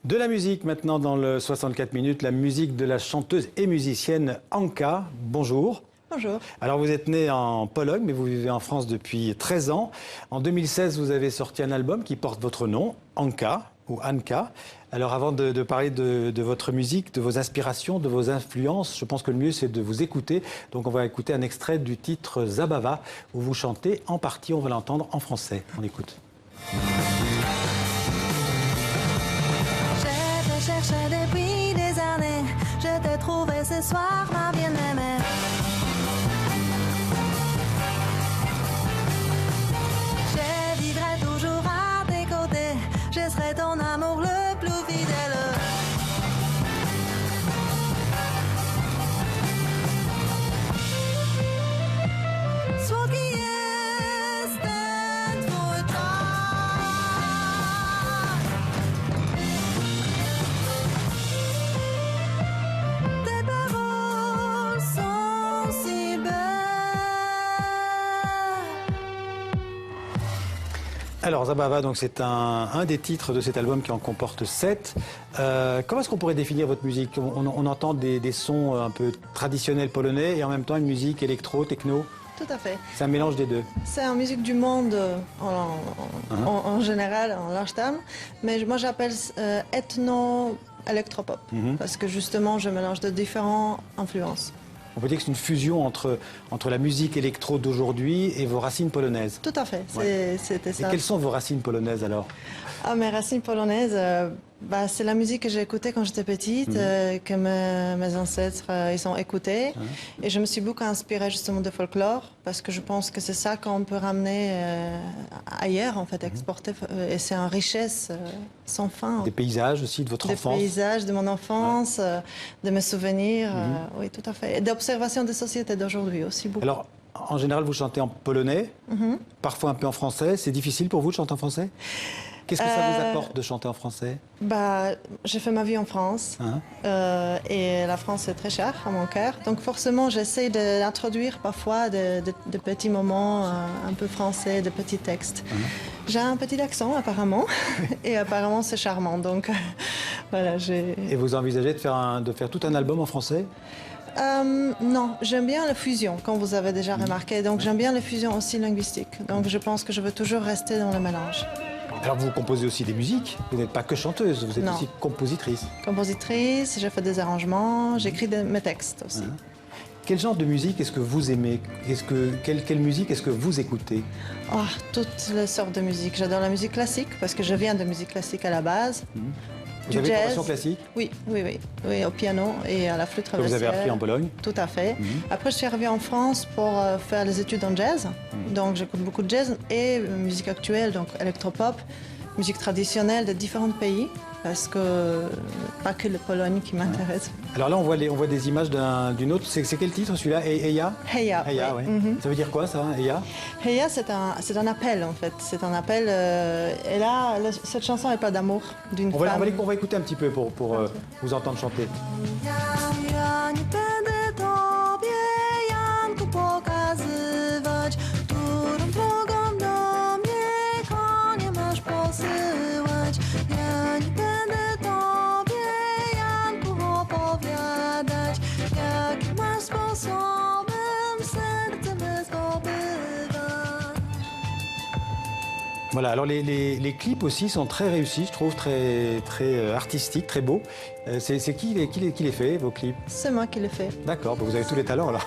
De la musique maintenant dans le 64 minutes, la musique de la chanteuse et musicienne Anka. Bonjour. Bonjour. Alors vous êtes né en Pologne mais vous vivez en France depuis 13 ans. En 2016 vous avez sorti un album qui porte votre nom, Anka ou Anka. Alors avant de parler de votre musique, de vos inspirations, de vos influences, je pense que le mieux c'est de vous écouter. Donc on va écouter un extrait du titre Zabawa où vous chantez en partie, on va l'entendre en français. On écoute. Cherché depuis des années, je t'ai trouvé ce soir, ma bien-aimée. Je vivrai toujours à tes côtés, je serai ton amour le plus fidèle. Alors Zabawa, donc c'est un des titres de cet album qui en comporte 7. Comment est-ce qu'on pourrait définir votre musique? On entend des sons un peu traditionnels polonais et en même temps une musique électro, techno. Tout à fait. C'est un mélange des deux. C'est une musique du monde en général, en large terme. Mais moi j'appelle ethno-électropop. Parce que justement je mélange de différentes influences. On peut dire que c'est une fusion entre la musique électro d'aujourd'hui et vos racines polonaises. Tout à fait, c'était ça. Et quelles sont vos racines polonaises alors? Mes racines polonaises, c'est la musique que j'ai écoutée quand j'étais petite, que mes ancêtres ils ont écouté. Et je me suis beaucoup inspirée justement de folklore, parce que je pense que c'est ça qu'on peut ramener ailleurs, en fait, exporter. Et c'est une richesse sans fin. Des paysages aussi de votre enfance? Des paysages de mon enfance, de mes souvenirs, oui, tout à fait. Et d'observation des sociétés d'aujourd'hui aussi beaucoup. Alors, en général, vous chantez en polonais, parfois un peu en français. C'est difficile pour vous de chanter en français? Qu'est-ce que ça vous apporte de chanter en français? J'ai fait ma vie en France et la France est très chère à mon cœur. Donc forcément, j'essaie d'introduire parfois de petits moments un peu français, de petits textes. J'ai un petit accent apparemment et apparemment c'est charmant. Donc voilà. Et vous envisagez de faire tout un album en français? Non, j'aime bien la fusion, comme vous avez déjà remarqué. Donc j'aime bien la fusion aussi linguistique. Donc je pense que je veux toujours rester dans le mélange. Alors vous composez aussi des musiques, vous n'êtes pas que chanteuse, vous êtes aussi compositrice. Compositrice, je fais des arrangements, j'écris mes textes aussi. Quel genre de musique est-ce que vous aimez? Quelle musique est-ce que vous écoutez? Toutes les sortes de musique. J'adore la musique classique parce que je viens de musique classique à la base. Vous avez une formation classique? Oui, au piano et à la flûte traversière. Que vous avez appris en Pologne? Tout à fait. Après, je suis arrivée en France pour faire les études en jazz. Donc, j'écoute beaucoup de jazz et musique actuelle, donc électropop, musique traditionnelle de différents pays. Parce que pas que la Pologne qui m'intéresse. Alors là, on voit des images d'une autre. C'est quel titre celui-là? Eya? Heya. Heya, oui. Ça veut dire quoi ça, Heya? Heya, c'est un appel en fait. C'est un appel. Et là, cette chanson n'est pas d'amour d'une femme. On va écouter un petit peu pour vous entendre chanter. Voilà, alors les clips aussi sont très réussis, je trouve, très artistiques, très beaux. C'est qui les fait, vos clips? C'est moi qui les fais. D'accord, vous avez tous les talents alors.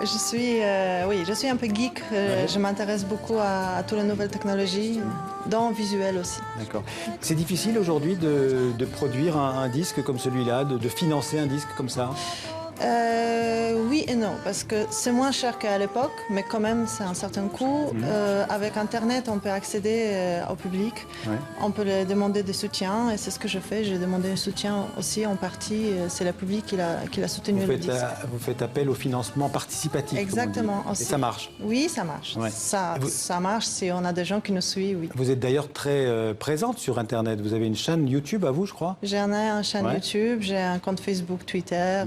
Je suis un peu geek. Je m'intéresse beaucoup à toutes les nouvelles technologies, dans le visuel aussi. D'accord. C'est difficile aujourd'hui de produire un disque comme celui-là, de financer un disque comme ça? Oui et non, parce que c'est moins cher qu'à l'époque, mais quand même c'est un certain coût. Avec Internet, on peut accéder au public, on peut leur demander des soutiens, et c'est ce que je fais. J'ai demandé un soutien aussi en partie, c'est le public qui l'a soutenu le disque. Vous faites appel au financement participatif. Exactement. Et ça marche? Oui, ça marche. Ça marche si on a des gens qui nous suivent, oui. Vous êtes d'ailleurs très présente sur Internet. Vous avez une chaîne YouTube à vous, je crois? J'ai une chaîne YouTube, j'ai un compte Facebook, Twitter.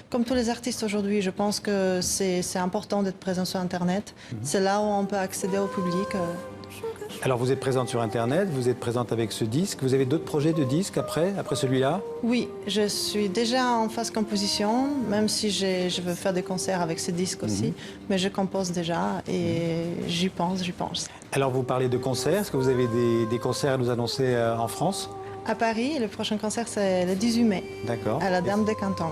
Comme tous les artistes aujourd'hui, je pense que c'est important d'être présent sur Internet. C'est là où on peut accéder au public. Alors vous êtes présente sur Internet, vous êtes présente avec ce disque. Vous avez d'autres projets de disques après celui-là? Oui, je suis déjà en phase composition, même si je veux faire des concerts avec ce disque aussi. Mais je compose déjà et j'y pense. Alors vous parlez de concerts, est-ce que vous avez des concerts à nous annoncer en France? À Paris, le prochain concert, c'est le 18 mai, D'accord. à la Dame de Canton.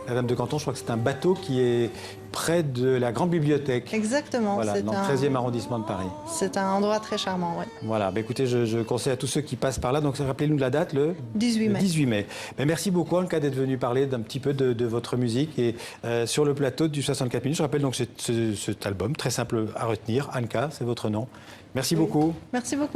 La Dame de Canton, je crois que c'est un bateau qui est près de la Grande Bibliothèque. Exactement. Voilà, dans le 13e arrondissement de Paris. C'est un endroit très charmant, oui. Voilà, bah écoutez, je conseille à tous ceux qui passent par là, donc rappelez-nous de la date, le 18 mai. 18 mai. Mais merci beaucoup, Anka, d'être venu parler d'un petit peu de votre musique et sur le plateau du 64 minutes. Je rappelle donc cet album, très simple à retenir. Anka, c'est votre nom. Merci beaucoup. Merci beaucoup.